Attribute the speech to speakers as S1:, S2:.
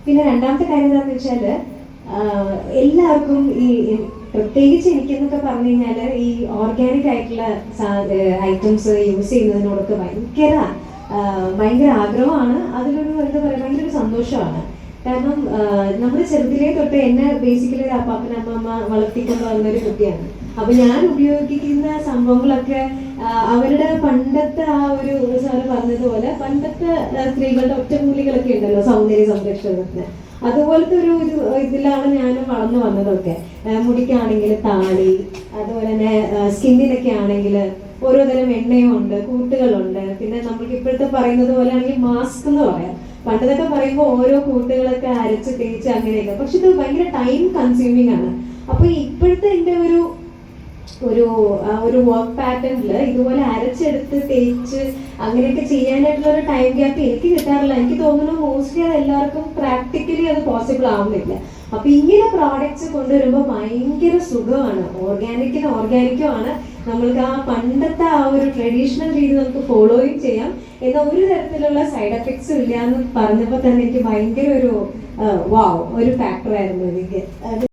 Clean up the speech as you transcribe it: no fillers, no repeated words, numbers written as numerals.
S1: പിന്നെ രണ്ടാമത്തെ കാര്യം എന്താണെന്ന് വെച്ചാൽ എല്ലാവർക്കും ഈ പ്രത്യേകിച്ച് എനിക്കെന്നൊക്കെ പറഞ്ഞു കഴിഞ്ഞാൽ ഈ ഓർഗാനിക് ആയിട്ടുള്ള ഐറ്റംസ് യൂസ് ചെയ്യുന്നതിനോടൊക്കെ ഭയങ്കര ആഗ്രഹമാണ്. അതിലൊരു എന്താ പറയുക, ഭയങ്കര ഒരു സന്തോഷമാണ്. കാരണം നമ്മുടെ ചെറുതിലേ തൊട്ട് എന്നെ ബേസിക്കലി ഒരു അപ്പാപ്പനമ്മ വളർത്തിക്കൊണ്ട് വന്നൊരു കുട്ടിയാണ്. അപ്പൊ ഞാൻ ഉപയോഗിക്കുന്ന സംഭവങ്ങളൊക്കെ അവരുടെ പണ്ടത്തെ ആ ഒരു സാറ് പറഞ്ഞതുപോലെ പണ്ടത്തെ സ്ത്രീകളുടെ ഒറ്റമൂലികളൊക്കെ ഉണ്ടല്ലോ സൗന്ദര്യ സംരക്ഷണത്തിന്, അതുപോലത്തെ ഒരു ഇതിലാണ് ഞാൻ വളർന്നു വന്നതൊക്കെ. മുടിക്കാണെങ്കിൽ താളി, അതുപോലെ തന്നെ സ്കിന്നിനൊക്കെ ആണെങ്കിൽ ഓരോ തരം എണ്ണയും ഉണ്ട്, കൂട്ടുകളുണ്ട്. പിന്നെ നമുക്ക് ഇപ്പോഴത്തെ പറയുന്നത് പോലെ ആണെങ്കിൽ മാസ്ക് എന്ന് പറയാം. പണ്ടതൊക്കെ പറയുമ്പോൾ ഓരോ കൂട്ടുകളൊക്കെ അരച്ച് തേച്ച് അങ്ങനെയൊക്കെ, പക്ഷെ ഇത് ഭയങ്കര ടൈം കൺസ്യൂമിങ് ആണ്. അപ്പൊ ഇപ്പോഴത്തെ എൻ്റെ ഒരു വർക്ക് പാറ്റേണിൽ ഇതുപോലെ അരച്ചെടുത്ത് തേച്ച് അങ്ങനെയൊക്കെ ചെയ്യാനായിട്ടുള്ള ഒരു ടൈം ഗ്യാപ്പ് എനിക്ക് കിട്ടാറില്ല. എനിക്ക് തോന്നുന്നു മോസ്റ്റ്ലി അത് എല്ലാവർക്കും പ്രാക്ടിക്കലി അത് പോസിബിൾ ആവുന്നില്ല. അപ്പൊ ഇങ്ങനെ പ്രോഡക്ട്സ് കൊണ്ടുവരുമ്പോൾ ഭയങ്കര സുഖമാണ്. ഓർഗാനിക്കും ആണ്. നമ്മൾക്ക് ആ പണ്ടത്തെ ആ ഒരു ട്രഡീഷണൽ രീതി നമുക്ക് ഫോളോയും ചെയ്യാം, എന്നാൽ ഒരു തരത്തിലുള്ള സൈഡ് എഫക്ട്സും ഇല്ല എന്ന് പറഞ്ഞപ്പോൾ തന്നെ എനിക്ക് ഭയങ്കര ഒരു ഫാക്ടർ ആയിരുന്നു എനിക്ക്.